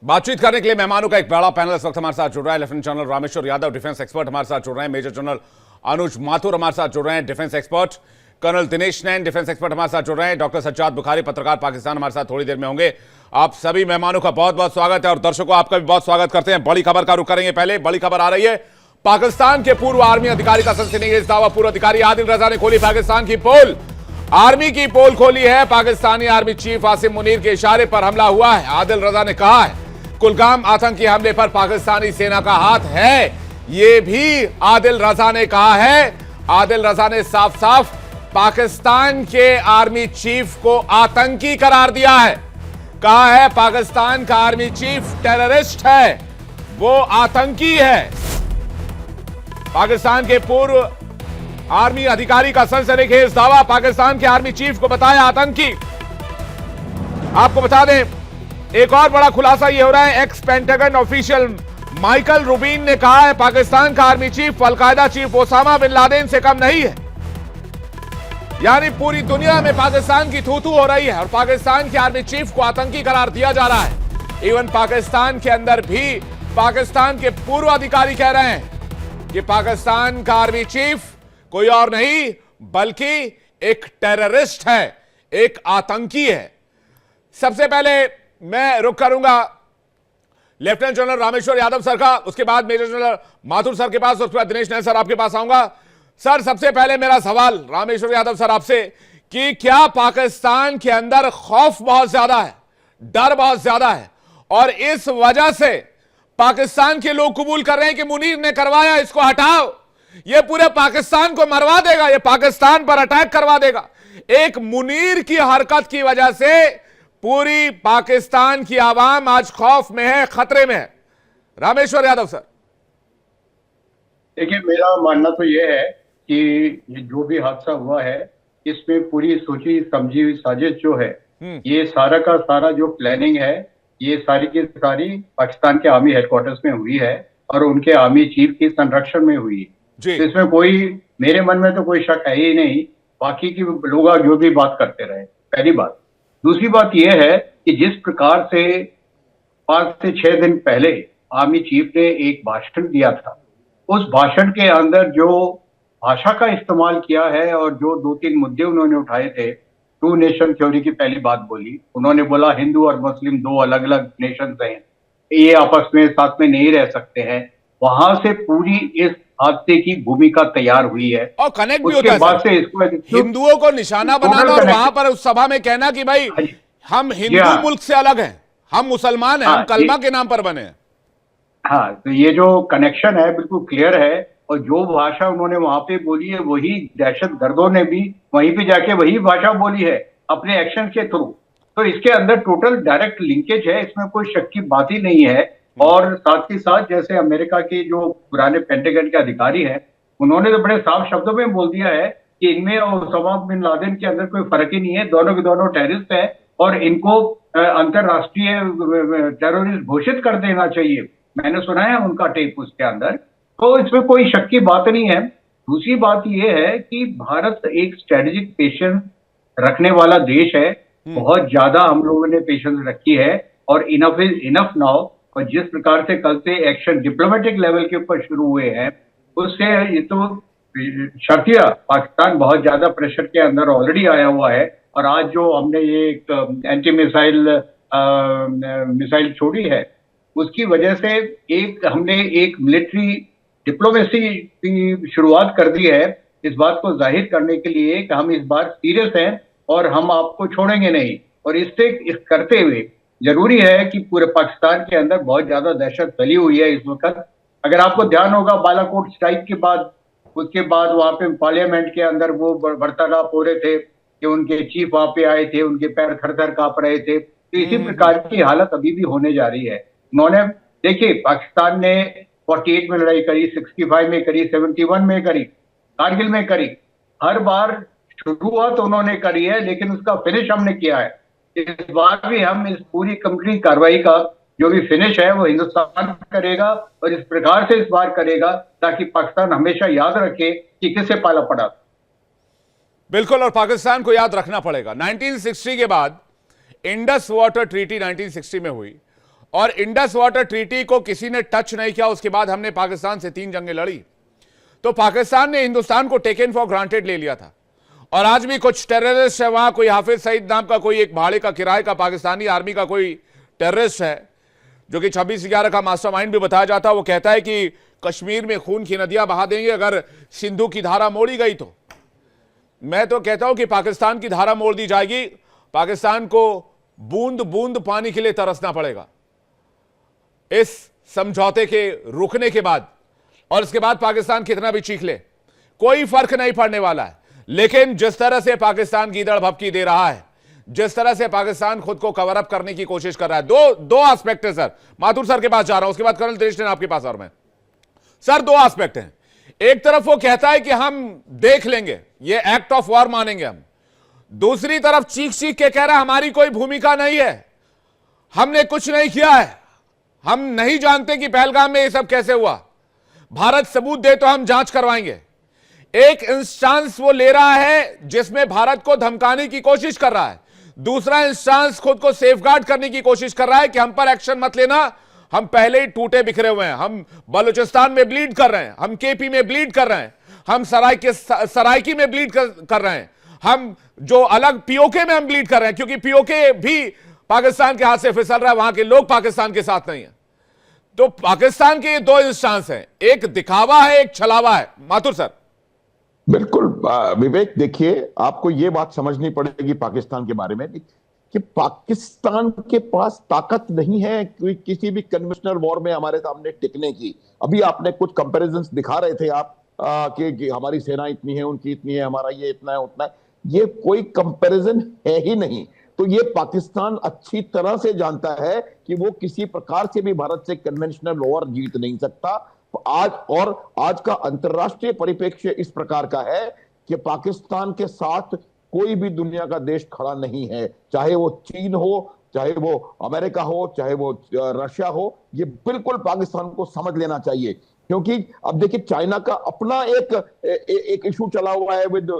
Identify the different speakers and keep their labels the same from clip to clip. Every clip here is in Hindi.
Speaker 1: बातचीत करने के लिए मेहमानों का एक बड़ा पैनल इस वक्त हमारे साथ जुड़ रहा है। Lieutenant general Rameshwar Yadav defence expert हमारे साथ जुड़ रहे हैं। मेजर जनरल अनुज माथुर हमारे साथ जुड़ रहे हैं, डिफेंस एक्सपर्ट। कर्नल दिनेश नैन डिफेंस एक्सपर्ट हमारे साथ जुड़ रहे हैं। डॉक्टर सज्जाद बुखारी पत्रकार पाकिस्तान हमारे साथ थोड़ी देर में होंगे। आप सभी मेहमानों का बहुत बहुत स्वागत है और दर्शकों आपका भी बहुत स्वागत करते हैं। बड़ी खबर का रुख करेंगे। पहले बड़ी खबर आ रही है, पाकिस्तान के पूर्व आर्मी अधिकारी का सनसनीखेज दावा। पूर्व अधिकारी आदिल रजा ने खोली पाकिस्तान की पोल, आर्मी की पोल खोली है। पाकिस्तानी आर्मी चीफ आसिम मुनीर के इशारे पर हमला हुआ है। आदिल रजा ने कहा है कुलगाम आतंकी हमले पर पाकिस्तानी सेना का हाथ है, यह भी आदिल रजा ने कहा है। आदिल रजा ने साफ साफ पाकिस्तान के आर्मी चीफ को आतंकी करार दिया है। कहा है पाकिस्तान का आर्मी चीफ टेररिस्ट है, वो आतंकी है। पाकिस्तान के पूर्व आर्मी अधिकारी का सनसनीखेज दावा, पाकिस्तान के आर्मी चीफ को बताया आतंकी। आपको बता दें, एक और बड़ा खुलासा यह हो रहा है, ex Pentagon official Michael Rubin ने कहा है पाकिस्तान का army chief al Qaeda chief Osama bin Laden से कम नहीं है। यानी पूरी दुनिया में पाकिस्तान की थू थू हो रही है और पाकिस्तान के आर्मी चीफ को आतंकी करार दिया जा रहा है। इवन पाकिस्तान के अंदर भी पाकिस्तान के पूर्व अधिकारी कह रहे हैं कि पाकिस्तान का आर्मी चीफ कोई और नहीं बल्कि एक टेररिस्ट है, एक आतंकी है। सबसे पहले मैं रुख करूंगा lieutenant general Rameshwar Yadav sir का, उसके बाद मेजर जनरल माथुर सर के पास, उसके बाद दिनेश नैन सर आपके पास आऊंगा। सर, सबसे पहले मेरा सवाल रामेश्वर यादव सर आपसे कि क्या पाकिस्तान के अंदर खौफ बहुत ज्यादा है, डर बहुत ज्यादा है और इस वजह से पाकिस्तान के लोग कबूल कर रहे हैं कि मुनीर ने करवाया, इसको हटाओ, यह पूरे पाकिस्तान को मरवा देगा, यह पाकिस्तान पर अटैक करवा देगा। एक मुनीर की हरकत की वजह से पूरी पाकिस्तान की आवाम आज खौफ में है, खतरे में है। रामेश्वर यादव सर।
Speaker 2: देखिए, मेरा मानना तो यह है कि ये जो भी हादसा हुआ है इसमें पूरी सोची समझी हुई साजिश जो है, ये सारा का सारा जो प्लानिंग है, ये सारी की सारी पाकिस्तान के आर्मी हेडक्वार्टर्स में हुई है और उनके आर्मी चीफ के संरक्षण में हुई है। तो इसमें कोई, मेरे मन में तो कोई शक है ही नहीं। बाकी की लोग जो भी बात करते रहे, पहली बात। दूसरी बात यह है कि जिस प्रकार से 5 से 6 दिन पहले आर्मी चीफ ने एक भाषण दिया था, उस भाषण के अंदर जो भाषा का इस्तेमाल किया है और जो 2-3 मुद्दे उन्होंने उठाए थे, 2 नेशन थ्योरी की पहली बात बोली। उन्होंने बोला हिंदू और मुस्लिम 2 अलग अलग नेशंस हैं, ये आपस में साथ में नहीं रह सकते हैं। वहां से पूरी इस हादसे की भूमिका तैयार हुई है
Speaker 1: और कनेक्ट भी होता है। बाद से इसको हिंदुओं को निशाना बनाना और वहां पर उस सभा में कहना कि भाई हम हिंदू मुल्क से अलग हैं, हम मुसलमान हैं, हम कलमा के नाम पर बने हैं।
Speaker 2: हाँ, तो ये जो कनेक्शन है बिल्कुल क्लियर है। और जो भाषा उन्होंने वहां पे बोली है, वही दहशत गर्दों ने भी वहीं पे जाके वही भाषा बोली है अपने एक्शन के थ्रू। तो इसके अंदर टोटल डायरेक्ट लिंकेज है, इसमें कोई शक की बात ही नहीं है। और साथ ही साथ जैसे अमेरिका के जो पुराने पेंटागन के अधिकारी हैं, उन्होंने तो बड़े साफ शब्दों में बोल दिया है कि इनमें और ओसामा बिन लादेन के अंदर कोई फर्क ही नहीं है, दोनों के दोनों टेररिस्ट है और इनको अंतरराष्ट्रीय टेररिस्ट घोषित कर देना चाहिए। मैंने सुना है उनका टेप उसके अंदर, तो इसमें कोई शक की बात नहीं है। दूसरी बात यह है कि भारत एक स्ट्रेटेजिक पेशेंस रखने वाला देश है, बहुत ज्यादा हम लोगों ने पेशेंस रखी है और इनफ इज इनफ नाउ। और जिस प्रकार से कल से एक्शन डिप्लोमेटिक लेवल के ऊपर शुरू हुए हैं, उससे ये तो शर्तिया पाकिस्तान बहुत ज्यादा प्रेशर के अंदर ऑलरेडी आया हुआ है। और आज जो हमने ये एक एंटी मिसाइल छोड़ी है, उसकी वजह से हमने एक मिलिट्री डिप्लोमेसी की शुरुआत कर दी है, इस बात को जाहिर करने के लिए कि हम इस बार सीरियस हैं और हम आपको छोड़ेंगे नहीं। और इससे इस करते हुए जरूरी है कि पूरे पाकिस्तान के अंदर बहुत ज्यादा दहशत फैली हुई है इस वक्त। अगर आपको ध्यान होगा, बालाकोट स्ट्राइक के बाद, उसके बाद वहां पे पार्लियामेंट के अंदर वो वार्तालाप हो रहे थे कि उनके चीफ वहां पे आए थे, उनके पैर थर थर कांप रहे थे। तो इसी प्रकार की हालत अभी भी होने जा रही है। उन्होंने, देखिए, पाकिस्तान ने 48 में लड़ाई करी, 65 में करी, 71 में करी, कारगिल में करी। हर बार शुरुआत उन्होंने करी है लेकिन उसका फिनिश हमने किया है। इस बार भी हम इस पूरी कंप्लीट कार्रवाई का जो भी फिनिश है वो हिंदुस्तान करेगा और इस प्रकार से इस बार करेगा ताकि पाकिस्तान हमेशा याद रखे कि किससे पाला पड़ा।
Speaker 1: बिल्कुल, और पाकिस्तान को याद रखना पड़ेगा 1960 के बाद इंडस वाटर ट्रीटी 1960 में हुई और इंडस वाटर ट्रीटी को किसी ने टच नहीं किया। उसके बाद हमने पाकिस्तान से 3 जंगें लड़ी, तो पाकिस्तान ने हिंदुस्तान को टेकन फॉर ग्रांटेड ले लिया था। और आज भी कुछ टेररिस्ट है वहां, कोई हाफिज सईद नाम का कोई एक भाड़े का किराए का पाकिस्तानी आर्मी का कोई टेररिस्ट है, जो कि 26/11 का मास्टरमाइंड भी बताया जाता है। वो कहता है कि कश्मीर में खून की नदियां बहा देंगे अगर सिंधु की धारा मोड़ी गई तो। मैं तो कहता हूं कि पाकिस्तान की धारा मोड़ दी जाएगी, पाकिस्तान को बूंद बूंद पानी के लिए तरसना पड़ेगा इस समझौते के रुकने के बाद। और इसके बाद पाकिस्तान कितना भी चीख ले, कोई फर्क नहीं पड़ने वाला है। लेकिन जिस तरह से पाकिस्तान गीदड़ भभकी दे रहा है, जिस तरह से पाकिस्तान खुद को कवर अप करने की कोशिश कर रहा है, दो एस्पेक्ट है सर। माथुर सर के पास जा रहा हूं, उसके बाद कर्नल दिनेश आपके पास। और मैं सर, 2 एस्पेक्ट हैं। एक तरफ वो कहता है कि हम देख लेंगे, ये एक्ट ऑफ वॉर मानेंगे हम। दूसरी तरफ चीख चीख के कह रहा है हमारी कोई भूमिका नहीं है, हमने कुछ नहीं किया है, हम नहीं जानते कि पहलगाम में ये सब कैसे हुआ, भारत सबूत दे तो हम जांच करवाएंगे। एक इंस्टांस वो ले रहा है जिसमें भारत को धमकाने की कोशिश कर रहा है, दूसरा इंस्टांस खुद को सेफगार्ड करने की कोशिश कर रहा है कि हम पर एक्शन मत लेना, हम पहले ही टूटे बिखरे हुए हैं, हम बलूचिस्तान में ब्लीड कर रहे हैं, हम केपी में ब्लीड कर रहे हैं, हम सराइकी में ब्लीड कर रहे हैं, हम जो अलग पीओके में हम ब्लीड कर रहे हैं, क्योंकि पीओके भी पाकिस्तान के हाथ से फिसल रहा है, वहां के लोग पाकिस्तान के साथ नहीं है। तो पाकिस्तान के ये 2 इंस्टांस हैं, एक दिखावा है, एक छलावा है। माथुर सर।
Speaker 3: बिल्कुल विवेक, देखिए आपको ये बात समझनी पड़ेगी पाकिस्तान के बारे में कि पाकिस्तान के पास ताकत नहीं है किसी भी कन्वेंशनल वॉर में हमारे सामने टिकने की। अभी आपने कुछ कंपैरिजंस दिखा रहे थे आप कि हमारी सेना इतनी है, उनकी इतनी है, हमारा ये इतना है, उतना है। ये कोई कंपैरिजन है ही नहीं। तो ये पाकिस्तान अच्छी तरह से जानता है कि वो किसी प्रकार से भी भारत से कन्वेंशनल वॉर जीत नहीं सकता। आज का अंतरराष्ट्रीय परिप्रेक्ष्य इस प्रकार का है कि पाकिस्तान के साथ कोई भी दुनिया का देश खड़ा नहीं है, चाहे वो चीन हो, चाहे वो अमेरिका हो, चाहे वो रशिया हो। ये बिल्कुल पाकिस्तान को समझ लेना चाहिए, क्योंकि अब देखिए चाइना का अपना एक इशू चला हुआ है विद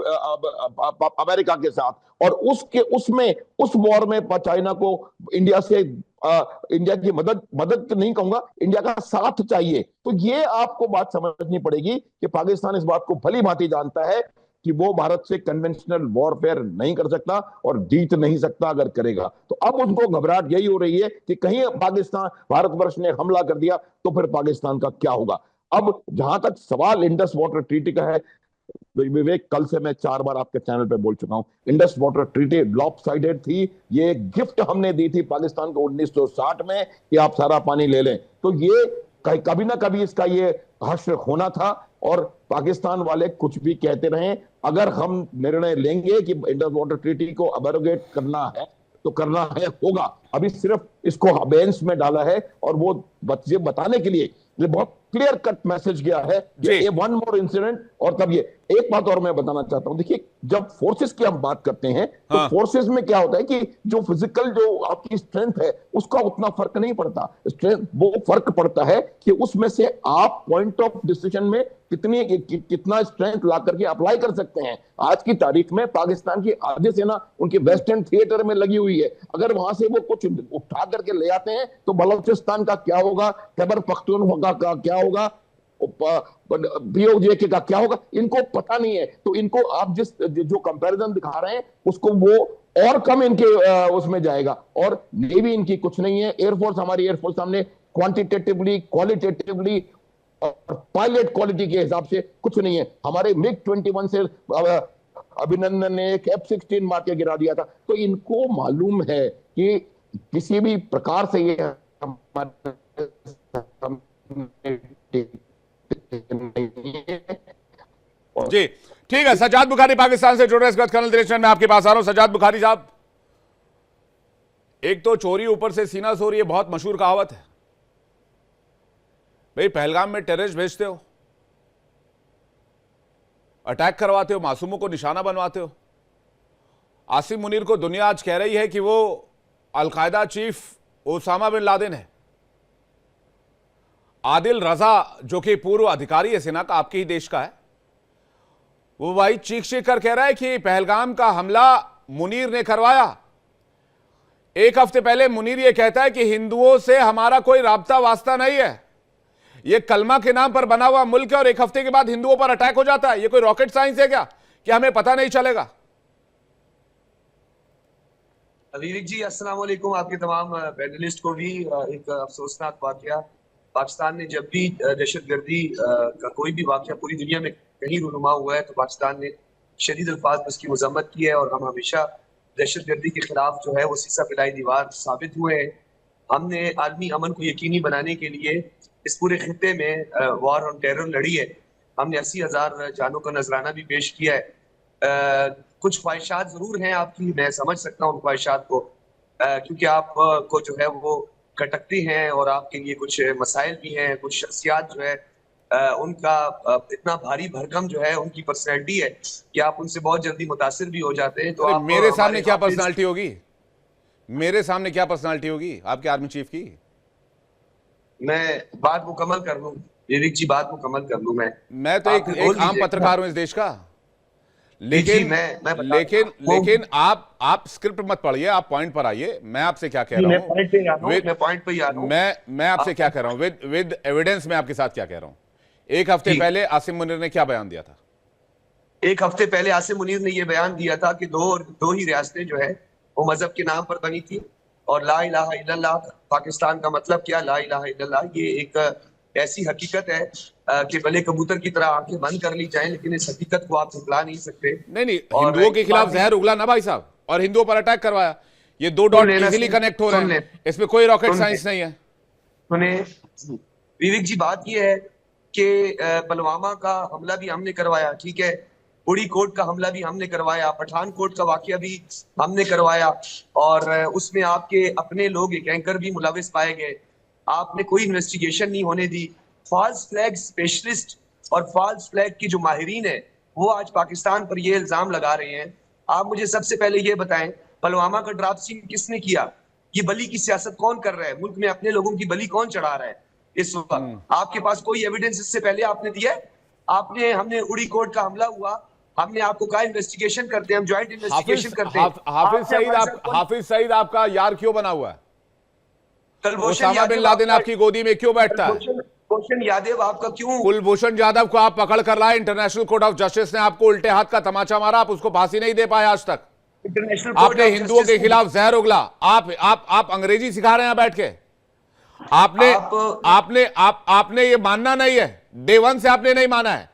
Speaker 3: अमेरिका के साथ, और उस वॉर में चाइना को इंडिया की मदद नहीं कहूंगा, इंडिया का साथ चाहिए। तो ये आपको बात समझनी पड़ेगी कि पाकिस्तान इस बात को भली भांति जानता है कि वो भारत से कन्वेंशनल वॉरफेयर नहीं कर सकता और जीत नहीं सकता अगर करेगा। तो अब उनको घबराहट यही हो रही है कि कहीं भारतवर्ष ने हमला कर दिया तो फिर पाकिस्तान का क्या होगा। अब जहां तक सवाल इंडस वाटर ट्रीटी का है, विवेक, कल से मैं 4 बार आपके चैनल पे बोल चुका हूं, इंडस वाटर ट्रीटी लॉपसाइडेड थी। ये गिफ्ट हमने दी थी पाकिस्तान को 1960 में कि आप सारा पानी ले लें। तो ये कभी ना कभी इसका ये हश्र होना था, और पाकिस्तान वाले कुछ भी कहते रहे, अगर हम निर्णय लेंगे कि इंडस वाटर ट्रीटी को अबरोगेट करना है तो करना है, होगा। अभी सिर्फ इसको अबेंस में डाला है, और वो बताने के लिए ये बहुत क्लियर कट मैसेज गया है कि ये वन मोर इंसिडेंट। और तब ये एक बात और मैं बताना चाहता हूं, देखिए जब फोर्सेस की हम बात करते हैं तो फोर्सेस में क्या होता है कि जो फिजिकल जो आपकी स्ट्रेंथ है उसका उतना फर्क नहीं पड़ता। स्ट्रेंथ वो फर्क पड़ता है कि उसमें से आप पॉइंट ऑफ डिसीजन में कितना स्ट्रेंथ ला करके अप्लाई कर सकते हैं। आज की तारीख में पाकिस्तान की आधी सेना उनके वेस्ट एंड थिएटर में लगी हुई है। अगर वहां से वो कुछ उठा करके ले आते हैं तो बलोचिस्तान का क्या होगा, खैबर पख्तूनख्वा का क्या होगा, पीओजे का क्या होगा, इनको पता नहीं है। तो इनको आप जो कंपैरिजन दिखा रहे हैं उसको वो और कम इनके उसमें जाएगा। और नेवी इनकी कुछ नहीं है, एयरफोर्स, हमारी एयरफोर्स सामने क्वांटिटेटिवली, क्वालिटेटिवली और पायलट क्वालिटी के हिसाब से कुछ नहीं है। हमारे MiG-21 से अभिनंदन ने एक F-16 मार के गिरा दिया था। तो इनको मालूम है कि किसी भी प्रकार से ये
Speaker 1: जी ठीक है। सजाद बुखारी पाकिस्तान से जुड़ रहे हैं, इसके बाद कर्नल दिनेश मैं आपके पास आ रहा हूं। सजाद बुखारी साहब, एक तो चोरी ऊपर से सीना सो रही है, बहुत मशहूर कहावत है भाई। पहलगाम में टेररिस्ट भेजते हो, अटैक करवाते हो, मासूमों को निशाना बनवाते हो। आसिम मुनीर को दुनिया आज कह रही है कि वो al Qaeda chief Osama bin Laden है। आदिल रजा जो कि पूर्व अधिकारी है सेना का, आपके ही देश का है, वो भाई चीख चीख कर कह रहा है कि पहलगाम का हमला मुनीर ने करवाया। एक हफ्ते पहले मुनीर ये कहता है कि हिंदुओं से हमारा कोई राब्ता वास्ता नहीं है, ये कलमा के नाम पर बना हुआ मुल्क है, और एक हफ्ते के बाद हिंदुओं पर अटैक हो जाता है। ये कोई रॉकेट साइंस है क्या कि हमें पता नहीं चलेगा?
Speaker 4: विवेक जी, अस्सलाम वालेकुम। आपके तमाम पैनलिस्ट को भी एक अफसोसनाक वाकया, पाकिस्तान ने जब भी दहशतगर्दी का कोई भी वाकया पूरी दुनिया में कहीं रूनुमा हुआ है तो पाकिस्तान ने शदीद अल्फाज में उसकी मजम्मत की है, और हम हमेशा दहशतगर्दी के खिलाफ जो है वो सीसा पिलाई दीवार साबित हुए हैं। हमने आलमी अमन को यकीनी बनाने के लिए इस पूरे खित्ते में वॉर ऑन टेरर लड़ी है। हमने 80,000 जानों का नजराना भी पेश किया है। कुछ ख्वाहिशात जरूर हैं आपकी, मैं समझ सकता हूँ उन ख्वाहिशात को, क्योंकि आप को जो है वो खटकती हैं और आपके लिए कुछ मसाइल भी हैं। कुछ शख्सियात जो है उनका इतना भारी भरकम जो है उनकी पर्सनैलिटी है कि आप उनसे बहुत जल्दी मुतासिर भी हो जाते हैं। तो आप
Speaker 1: मेरे सामने क्या पर्सनालिटी होगी? मेरे सामने क्या पर्सनालिटी होगी आपके आर्मी चीफ की?
Speaker 4: मैं बात मुकम्मल कर लूं विवेक जी, बात मुकम्मल कर लूं।
Speaker 1: मैं तो एक आम पत्रकार हूं इस देश का, लेकिन लेकिन आप स्क्रिप्ट मत पढ़िए, आप पॉइंट पर आइए। मैं आपसे क्या कह रहा हूं, मैं आपसे क्या कह रहा हूं विद एविडेंस में आपके साथ क्या कह रहा हूं। एक हफ्ते पहले आसिम मुनीर ने क्या बयान दिया था?
Speaker 4: एक हफ्ते पहले आसिम मुनीर ने यह बयान दिया था कि दो ही रियासतें जो है वो मजहब के नाम पर बनी थी, और ला इलाहा इल्लल्लाह पाकिस्तान का मतलब क्या, ला इलाहा इल्लल्लाह ये एक ऐसी हकीकत है कि भले कबूतर की तरह आंखें बंद कर ली जाएं, लेकिन इस हकीकत को आप झुकला नहीं सकते।
Speaker 1: नहीं, हिंदुओं के खिलाफ जहर उगला ना भाई साहब, और हिंदुओं पर अटैक करवाया। ये दो डॉट इजीली कनेक्ट हो रहे हैं, इसमें कोई रॉकेट साइंस नहीं है।
Speaker 4: सुने विवेक जी, बात ये है कि पुलवामा का हमला भी हमने करवाया, ठीक है, उड़ी कोट का हमला भी हमने करवाया, पठानकोट का वाकया भी हमने करवाया, और उसमें आपके अपने लोग एक एंकर भी मुलविस पाए गए। आपने कोई इन्वेस्टिगेशन नहीं होने दी। फॉल्स फ्लैग स्पेशलिस्ट और फॉल्स फ्लैग की जो माहिरीन है वो आज पाकिस्तान पर ये इल्जाम लगा रहे हैं। आप मुझे सबसे पहले ये बताएं, पुलवामा का ड्राफ्टिंग किसने किया? ये बली की सियासत कौन कर रहा है? मुल्क में अपने लोगों की बली कौन चढ़ा रहा है इस वक्त? आपके पास कोई एविडेंस इससे पहले आपने दिया है? हमने उड़ी कोट का हमला हुआ, हमने आपको कहा इन्वेस्टिगेशन करते हैं, हम ज्वाइंट इन्वेस्टिगेशन करते हैं।
Speaker 1: हाफिज सईद आपका यार क्यों बना हुआ है? ओसामा बिन लादेन आपकी गोदी में क्यों बैठता है?
Speaker 4: कुलभूषण यादव आपका क्यों?
Speaker 1: कुलभूषण यादव को आप पकड़ कर लाए, इंटरनेशनल कोर्ट ऑफ जस्टिस ने आपको उल्टे हाथ का तमाचा मारा, आप उसको फांसी नहीं दे पाए आज तक। आपने हिंदुओं के खिलाफ जहर उगला। आप अंग्रेजी सिखा रहे हैं बैठ के। आपने ये मानना नहीं है, डे वन से आपने नहीं माना है।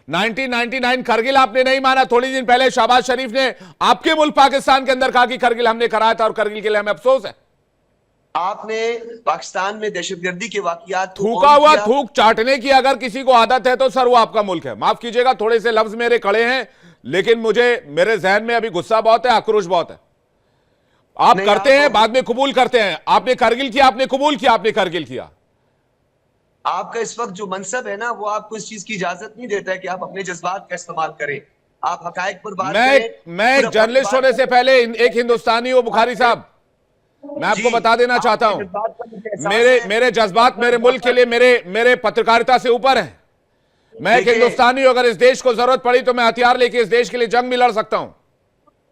Speaker 1: 1999 करगिल आपने नहीं माना। थोड़ी दिन पहले शहबाज शरीफ ने आपके मुल्क पाकिस्तान के अंदर कहा कि करगिल हमने कराया था और करगिल के लिए हमें अफसोस है।
Speaker 4: आपने पाकिस्तान में दहशतगर्दी के वाकयात
Speaker 1: थूका हुआ थूक चाटने की अगर किसी को आदत है तो सर वो आपका मुल्क है। माफ कीजिएगा, थोड़े से लफ्ज मेरे कड़े हैं, लेकिन मेरे जहन में अभी गुस्सा बहुत है, आक्रोश बहुत है। आप करते हैं, बाद में कबूल करते हैं। आपने करगिल किया, आपने कबूल किया, आपने करगिल किया।
Speaker 4: आपका इस वक्त जो मनसब है ना, वो आपको इस चीज की इजाजत नहीं देता है कि आप अपने जज्बात का इस्तेमाल करें। आप हकायक पर बात करें।
Speaker 1: मैं एक जर्नलिस्ट होने से पहले एक हिंदुस्तानी हूं बुखारी साहब, मैं आपको बता देना चाहता हूं, मेरे जज्बात मेरे मुल्क के लिए मेरे पत्रकारिता से ऊपर है। मैं एक हिंदुस्तानी हूं, अगर इस देश को जरूरत पड़ी तो मैं हथियार लेके इस देश के लिए जंग भी लड़ सकता हूं।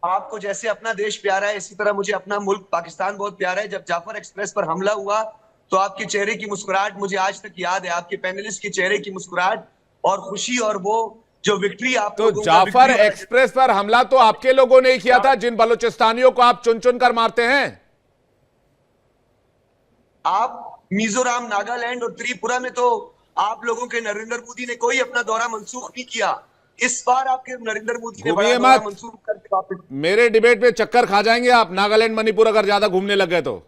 Speaker 4: आपको जैसे अपना देश प्यारा है, इसी तरह मुझे अपना मुल्क पाकिस्तान बहुत प्यारा है। जब जाफर एक्सप्रेस पर हमला हुआ तो आपके चेहरे की मुस्कुराहट मुझे आज तक याद है, आपके पैनलिस्ट के चेहरे की मुस्कुराहट और खुशी, और वो जो विक्ट्री आप
Speaker 1: तो जाफर एक्सप्रेस पर हमला तो आपके लोगों ने ही किया था, जिन बलूचिस्तानियों को आप चुन चुन कर मारते हैं।
Speaker 4: आप मिजोरम, नागालैंड और त्रिपुरा में तो आप लोगों के नरेंद्र मोदी ने कोई अपना दौरा मंसूख नहीं किया। इस बार आपके नरेंद्र मोदी ने बड़ा दौरा मंसूख करके वापस।
Speaker 1: मेरे डिबेट में चक्कर खा जाएंगे आप, नागालैंड मणिपुर अगर ज्यादा घूमने लग गए तो।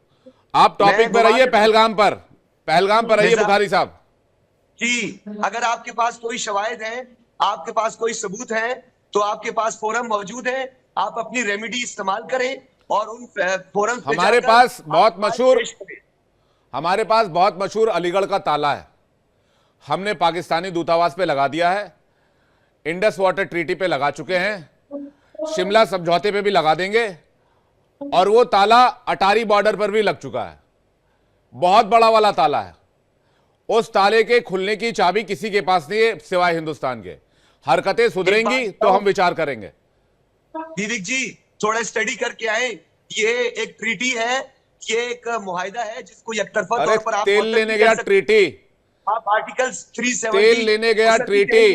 Speaker 1: आप टॉपिक पर रहिए, पहलगाम पर रहिए बुखारी साहब
Speaker 4: जी। अगर आपके पास कोई शवाहिद हैं, आपके पास कोई सबूत हैं, तो आपके पास फोरम मौजूद है, आप अपनी रेमेडी इस्तेमाल करें और उन फोरम
Speaker 1: हमारे पास बहुत मशहूर अलीगढ़ का ताला है, हमने पाकिस्तानी दूतावास पे लगा दिया है, इंडस वाटर ट्रीटी पे लगा चुके हैं, शिमला समझौते पे भी लगा देंगे, और वो ताला अटारी बॉर्डर पर भी लग चुका है। बहुत बड़ा वाला ताला है। उस ताले के खुलने की चाबी किसी के पास नहीं है सिवाय हिंदुस्तान के। हरकतें सुधरेंगी तो हम विचार करेंगे।
Speaker 4: विवेक जी, थोड़ा स्टडी करके आए। ये एक ट्रीटी है ये एक मुआहिदा है जिसको यकतरफा
Speaker 1: अरे
Speaker 4: तौर पर आप
Speaker 1: तेल
Speaker 4: मुअत्तल
Speaker 1: लेने
Speaker 4: नहीं
Speaker 1: गया
Speaker 4: कर सकते।
Speaker 1: ट्रीटी,
Speaker 4: आप आर्टिकल 370
Speaker 1: तेल लेने गया ट्रीटी,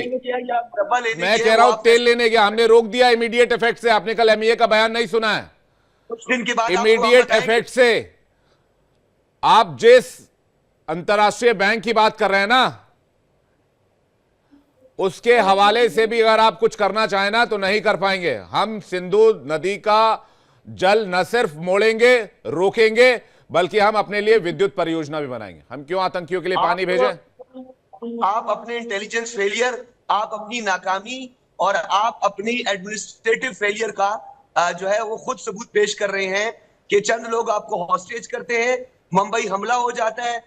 Speaker 1: मैं कह रहा हूं तेल लेने गया, हमने रोक दिया इमीडिएट इफेक्ट से। आपने कल एमईए का बयान नहीं सुना है?
Speaker 4: कुछ दिन के बाद आपको हम
Speaker 1: इमीडिएट
Speaker 4: बताएंगे।
Speaker 1: इफेक्ट से आप जिस अंतरराष्ट्रीय बैंक की बात कर रहे हैं ना, उसके हवाले से भी अगर आप कुछ करना चाहें ना तो नहीं कर पाएंगे। हम सिंधु नदी का जल न सिर्फ मोड़ेंगे, रोकेंगे, बल्कि हम अपने लिए विद्युत परियोजना भी बनाएंगे। हम क्यों आतंकियों के लिए पानी भेजें?
Speaker 4: आप अपने इंटेलिजेंस फेलियर, आप अपनी नाकामी और आप अपनी एडमिनिस्ट्रेटिव फेलियर का जो है वो खुद सबूत पेश कर रहे हैं कि चंद लोग आपको हॉस्टेज करते हैं, मुंबई हमला हो जाता है,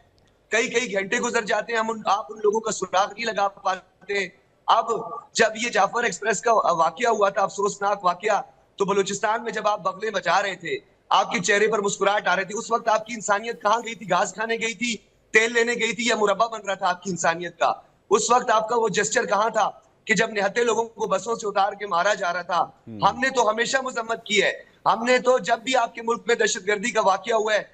Speaker 4: कई कई घंटे गुजर जाते हैं, आप उन लोगों का सुराग नहीं लगा पाते। अब जब ये जाफर एक्सप्रेस का वाकया हुआ था, अफसोसनाक वाकया, तो बलूचिस्तान में जब आप बगले बजा रहे थे, आपके चेहरे पर मुस्कुराहट आ रही थी, उस वक्त आपकी इंसानियत कहाँ गई थी? घास खाने गई थी, तेल लेने गई थी, या मुरब्बा बन रहा था आपकी इंसानियत का? उस वक्त आपका वो जेस्चर कहाँ था कि जब निहत्थे लोगों को बसों से उतार के मारा जा रहा था? हमने तो हमेशा मजम्मत की है। हमने तो जब भी आपके मुल्क में दहशतगर्दी का वाकया हुआ है,